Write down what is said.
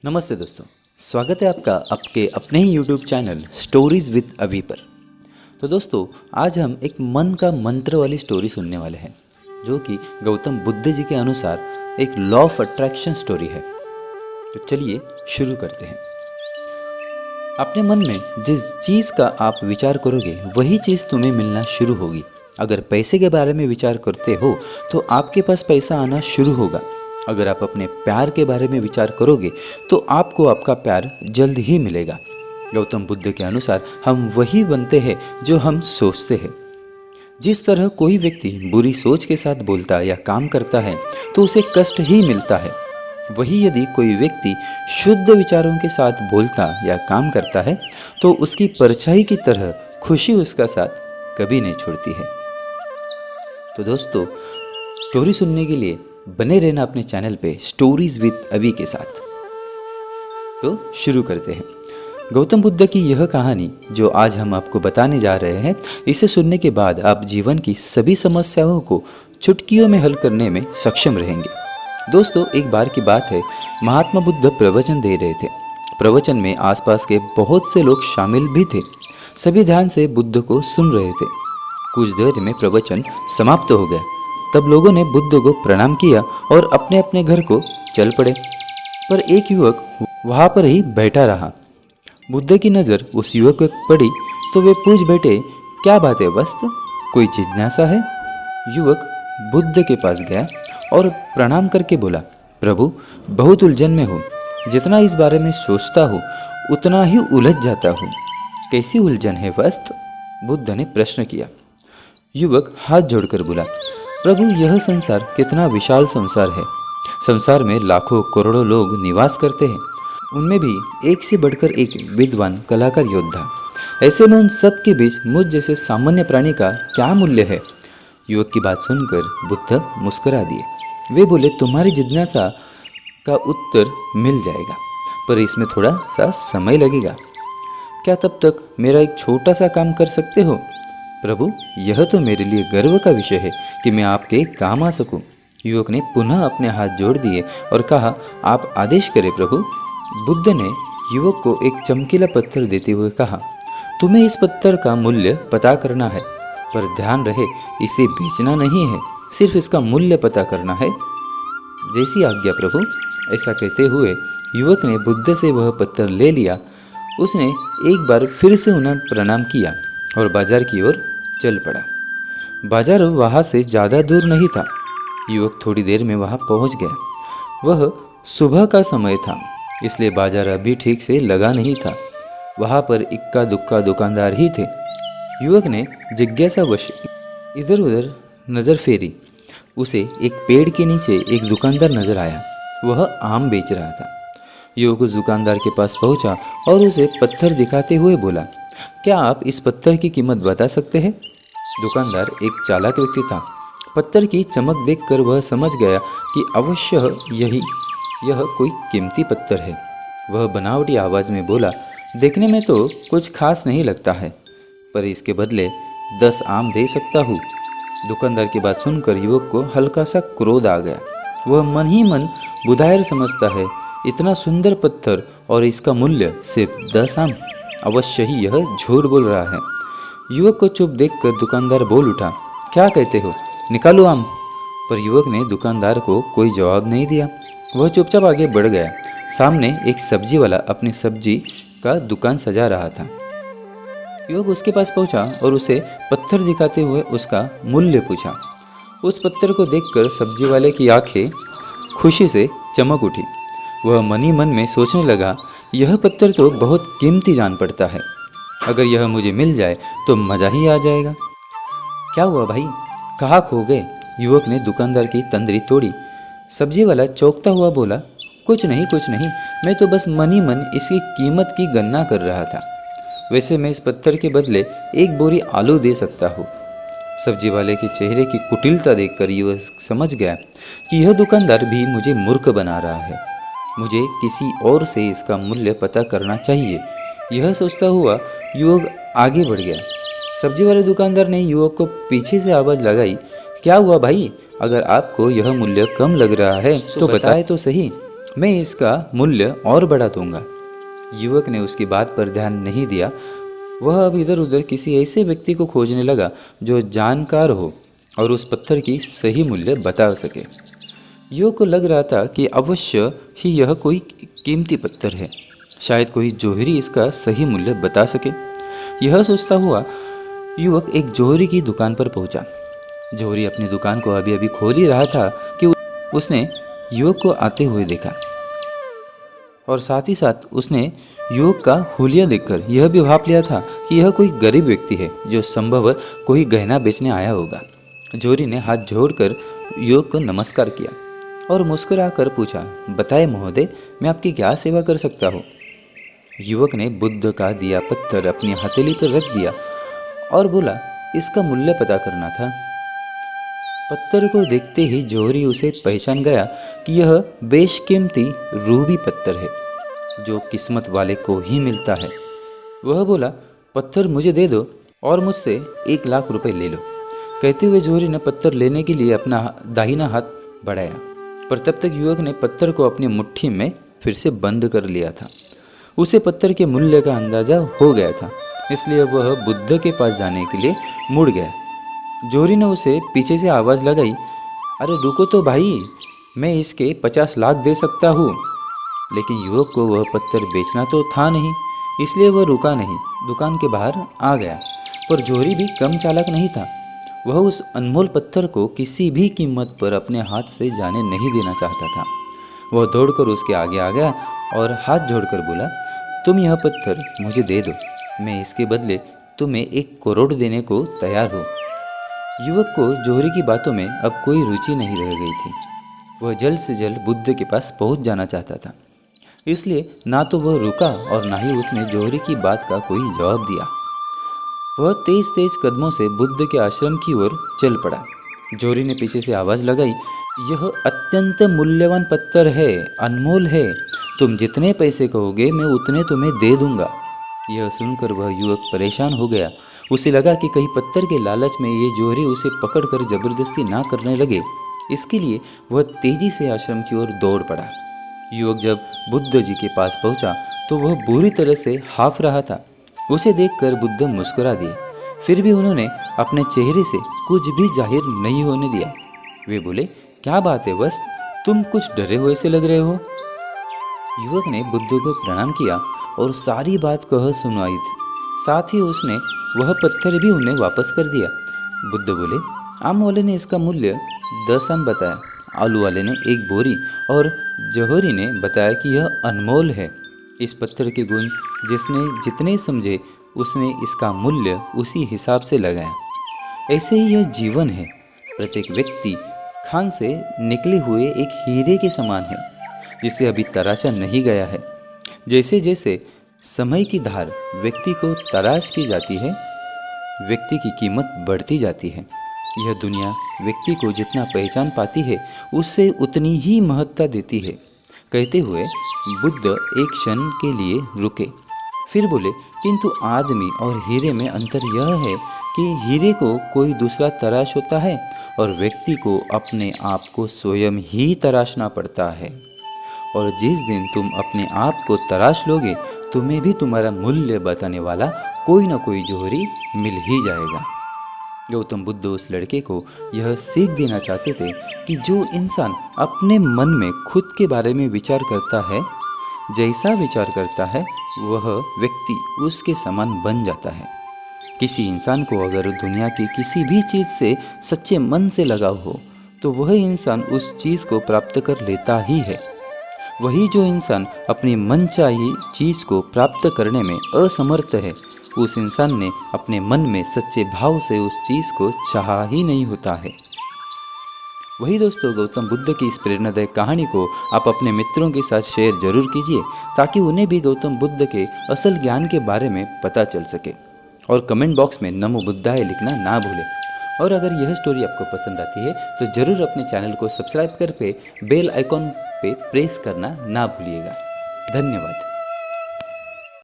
नमस्ते दोस्तों, स्वागत है आपका आपके अपने ही यूट्यूब चैनल स्टोरीज विद अभी पर। तो दोस्तों, आज हम एक मन का मंत्र वाली स्टोरी सुनने वाले हैं, जो कि गौतम बुद्ध जी के अनुसार एक लॉ ऑफ अट्रैक्शन स्टोरी है। तो चलिए शुरू करते हैं। अपने मन में जिस चीज़ का आप विचार करोगे वही चीज़ तुम्हें मिलना शुरू होगी। अगर पैसे के बारे में विचार करते हो तो आपके पास पैसा आना शुरू होगा। अगर आप अपने प्यार के बारे में विचार करोगे तो आपको आपका प्यार जल्द ही मिलेगा। गौतम बुद्ध के अनुसार हम वही बनते हैं जो हम सोचते हैं। जिस तरह कोई व्यक्ति बुरी सोच के साथ बोलता या काम करता है तो उसे कष्ट ही मिलता है, वही यदि कोई व्यक्ति शुद्ध विचारों के साथ बोलता या काम करता है तो उसकी परछाई की तरह खुशी उसका साथ कभी नहीं छोड़ती है। तो दोस्तों, स्टोरी सुनने के लिए बने रहना अपने चैनल पे स्टोरीज विद अभी के साथ। तो शुरू करते हैं। गौतम बुद्ध की यह कहानी जो आज हम आपको बताने जा रहे हैं, इसे सुनने के बाद आप जीवन की सभी समस्याओं को चुटकियों में हल करने में सक्षम रहेंगे। दोस्तों, एक बार की बात है, महात्मा बुद्ध प्रवचन दे रहे थे। प्रवचन में आसपास के बहुत से लोग शामिल भी थे। सभी ध्यान से बुद्ध को सुन रहे थे। कुछ देर में प्रवचन समाप्त हो गया। तब लोगों ने बुद्ध को प्रणाम किया और अपने अपने घर को चल पड़े। पर एक युवक वहाँ पर ही बैठा रहा। बुद्ध की नज़र उस युवक पर पड़ी तो वे पूछ बैठे, क्या बात है वस्त, कोई जिज्ञासा है? युवक बुद्ध के पास गया और प्रणाम करके बोला, प्रभु, बहुत उलझन में हूँ। जितना इस बारे में सोचता हूँ उतना ही उलझ जाता हूँ। कैसी उलझन है वस्त? बुद्ध ने प्रश्न किया। युवक हाथ जोड़कर बोला, प्रभु, यह संसार कितना विशाल संसार है। संसार में लाखों करोड़ों लोग निवास करते हैं, उनमें भी एक से बढ़कर एक विद्वान कलाकार योद्धा। ऐसे में उन सब के बीच मुझ जैसे सामान्य प्राणी का क्या मूल्य है? युवक की बात सुनकर बुद्ध मुस्कुरा दिए। वे बोले, तुम्हारी जिज्ञासा का उत्तर मिल जाएगा, पर इसमें थोड़ा सा समय लगेगा। क्या तब तक मेरा एक छोटा सा काम कर सकते हो? प्रभु, यह तो मेरे लिए गर्व का विषय है कि मैं आपके काम आ सकूं। युवक ने पुनः अपने हाथ जोड़ दिए और कहा, आप आदेश करें प्रभु। बुद्ध ने युवक को एक चमकीला पत्थर देते हुए कहा, तुम्हें इस पत्थर का मूल्य पता करना है, पर ध्यान रहे इसे बेचना नहीं है, सिर्फ इसका मूल्य पता करना है। जैसी आज्ञा प्रभु। ऐसा कहते हुए युवक ने बुद्ध से वह पत्थर ले लिया। उसने एक बार फिर से उन्हें प्रणाम किया और बाजार की ओर चल पड़ा। बाजार वहाँ से ज़्यादा दूर नहीं था। युवक थोड़ी देर में वहाँ पहुँच गया। वह सुबह का समय था, इसलिए बाजार अभी ठीक से लगा नहीं था। वहाँ पर इक्का दुक्का दुकानदार ही थे। युवक ने जिज्ञासावश इधर उधर नज़र फेरी। उसे एक पेड़ के नीचे एक दुकानदार नजर आया। वह आम बेच रहा था। युवक उस दुकानदार के पास पहुंचा और उसे पत्थर दिखाते हुए बोला, क्या आप इस पत्थर की कीमत बता सकते हैं? दुकानदार एक चालाक व्यक्ति था। पत्थर की चमक देखकर वह समझ गया कि अवश्य यह कोई कीमती पत्थर है। वह बनावटी आवाज़ में बोला, देखने में तो कुछ खास नहीं लगता है, पर इसके बदले 10 आम दे सकता हूँ। दुकानदार की बात सुनकर युवक को हल्का सा क्रोध आ गया। वह मन ही मन बुधायर समझता है, इतना सुंदर पत्थर और इसका मूल्य सिर्फ 10 आम। अवश्य ही यह झूठ बोल रहा है। युवक को चुप देखकर दुकानदार बोल उठा, क्या कहते हो, निकालो आम। पर युवक ने दुकानदार को कोई जवाब नहीं दिया। वह चुपचाप आगे बढ़ गया। सामने एक सब्जी वाला अपनी सब्जी का दुकान सजा रहा था। युवक उसके पास पहुंचा और उसे पत्थर दिखाते हुए उसका मूल्य पूछा। उस पत्थर को देखकर सब्जी वाले की आंखें खुशी से चमक उठी। वह मन ही मन में सोचने लगा, यह पत्थर तो बहुत कीमती जान पड़ता है। अगर यह मुझे मिल जाए तो मज़ा ही आ जाएगा। क्या हुआ भाई, कहाँ खो गए? युवक ने दुकानदार की तंद्री तोड़ी। सब्जी वाला चौंकता हुआ बोला, कुछ नहीं, मैं तो बस मन ही मन इसकी कीमत की गणना कर रहा था। वैसे मैं इस पत्थर के बदले एक बोरी आलू दे सकता हूँ। सब्जी वाले के चेहरे की कुटिलता देखकर युवक समझ गया कि यह दुकानदार भी मुझे मूर्ख बना रहा है। मुझे किसी और से इसका मूल्य पता करना चाहिए। यह सोचता हुआ युवक आगे बढ़ गया। सब्जी वाले दुकानदार ने युवक को पीछे से आवाज़ लगाई, क्या हुआ भाई, अगर आपको यह मूल्य कम लग रहा है तो बताए तो सही। मैं इसका मूल्य और बढ़ा दूंगा। युवक ने उसकी बात पर ध्यान नहीं दिया। वह अब इधर उधर किसी ऐसे व्यक्ति को खोजने लगा जो जानकार हो और उस पत्थर की सही मूल्य बता सके। युवक को लग रहा था कि अवश्य ही यह कोई कीमती पत्थर है, शायद कोई जोहरी इसका सही मूल्य बता सके। यह सोचता हुआ युवक एक जोहरी की दुकान पर पहुंचा। जोहरी अपनी दुकान को अभी अभी खोल ही रहा था कि उसने युवक को आते हुए देखा और साथ ही साथ उसने युवक का हुलिया देखकर यह भी भाप लिया था कि यह कोई गरीब व्यक्ति है जो संभवतः कोई गहना बेचने आया होगा। जोहरी ने हाथ जोड़कर युवक को नमस्कार किया और मुस्कुराकर पूछा, बताए महोदय, मैं आपकी क्या सेवा कर सकता हूँ? युवक ने बुद्ध का दिया पत्थर अपनी हथेली पर रख दिया और बोला, इसका मूल्य पता करना था। पत्थर को देखते ही जोहरी उसे पहचान गया कि यह बेशकीमती रूबी पत्थर है जो किस्मत वाले को ही मिलता है। वह बोला, पत्थर मुझे दे दो और मुझसे 1 लाख रुपए ले लो। कहते हुए जोहरी ने पत्थर लेने के लिए अपना दाहिना हाथ बढ़ाया, पर तब तक युवक ने पत्थर को अपनी मुट्ठी में फिर से बंद कर लिया था। उसे पत्थर के मूल्य का अंदाजा हो गया था, इसलिए वह बुद्ध के पास जाने के लिए मुड़ गया। जोहरी ने उसे पीछे से आवाज़ लगाई, अरे रुको तो भाई, मैं इसके 50 लाख दे सकता हूँ। लेकिन युवक को वह पत्थर बेचना तो था नहीं, इसलिए वह रुका नहीं, दुकान के बाहर आ गया। पर जोहरी भी कम चालाक नहीं था। वह उस अनमोल पत्थर को किसी भी कीमत पर अपने हाथ से जाने नहीं देना चाहता था। वह दौड़कर उसके आगे आ गया और हाथ जोड़कर बोला, तुम यह पत्थर मुझे दे दो, मैं इसके बदले तुम्हें 1 करोड़ देने को तैयार हूँ। युवक को जोहरी की बातों में अब कोई रुचि नहीं रह गई थी। वह जल्द से जल्द बुद्ध के पास पहुंच जाना चाहता था, इसलिए ना तो वह रुका और ना ही उसने जोहरी की बात का कोई जवाब दिया। वह तेज तेज कदमों से बुद्ध के आश्रम की ओर चल पड़ा। जोहरी ने पीछे से आवाज़ लगाई, यह अत्यंत मूल्यवान पत्थर है, अनमोल है, तुम जितने पैसे कहोगे मैं उतने तुम्हें दे दूंगा। यह सुनकर वह युवक परेशान हो गया। उसे लगा कि कहीं पत्थर के लालच में ये जोहरी उसे पकड़कर जबरदस्ती ना करने लगे, इसके लिए वह तेजी से आश्रम की ओर दौड़ पड़ा। युवक जब बुद्ध जी के पास पहुंचा तो वह बुरी तरह से हाफ रहा था। उसे देखकर बुद्ध मुस्कुरा दिए, फिर भी उन्होंने अपने चेहरे से कुछ भी जाहिर नहीं होने दिया। वे बोले, क्या बात है वस्त, तुम कुछ डरे हुए से लग रहे हो। युवक ने बुद्ध को प्रणाम किया और सारी बात कह सुनाई थी। साथ ही उसने वह पत्थर भी उन्हें वापस कर दिया। बुद्ध बोले, आम वाले ने इसका मूल्य 10 आम बताया, आलू वाले ने 1 बोरी और जोहरी ने बताया कि यह अनमोल है। इस पत्थर के गुण जिसने जितने समझे उसने इसका मूल्य उसी हिसाब से लगाया। ऐसे ही यह जीवन है। प्रत्येक व्यक्ति खान से निकले हुए एक हीरे के समान है जिसे अभी तराशा नहीं गया है। जैसे जैसे समय की धार व्यक्ति को तराश की जाती है, व्यक्ति की कीमत बढ़ती जाती है। यह दुनिया व्यक्ति को जितना पहचान पाती है उससे उतनी ही महत्ता देती है। कहते हुए बुद्ध एक क्षण के लिए रुके, फिर बोले, किंतु आदमी और हीरे में अंतर यह है कि हीरे को कोई दूसरा तराश होता है और व्यक्ति को अपने आप को स्वयं ही तराशना पड़ता है। और जिस दिन तुम अपने आप को तराश लोगे तुम्हें भी तुम्हारा मूल्य बताने वाला कोई ना कोई जोहरी मिल ही जाएगा। गौतम बुद्ध उस लड़के को यह सीख देना चाहते थे कि जो इंसान अपने मन में खुद के बारे में विचार करता है, जैसा विचार करता है वह व्यक्ति उसके समान बन जाता है। किसी इंसान को अगर दुनिया की किसी भी चीज़ से सच्चे मन से लगाव हो तो वह इंसान उस चीज़ को प्राप्त कर लेता ही है। वही जो इंसान अपनी मनचाही चीज़ को प्राप्त करने में असमर्थ है, उस इंसान ने अपने मन में सच्चे भाव से उस चीज़ को चाहा ही नहीं होता है। वही दोस्तों, गौतम बुद्ध की इस प्रेरणादायक कहानी को आप अपने मित्रों के साथ शेयर जरूर कीजिए ताकि उन्हें भी गौतम बुद्ध के असल ज्ञान के बारे में पता चल सके। और कमेंट बॉक्स में नमो बुद्धाय लिखना ना भूलें। और अगर यह स्टोरी आपको पसंद आती है तो ज़रूर अपने चैनल को सब्सक्राइब करके बेल आइकॉन पे प्रेस करना ना भूलिएगा। धन्यवाद।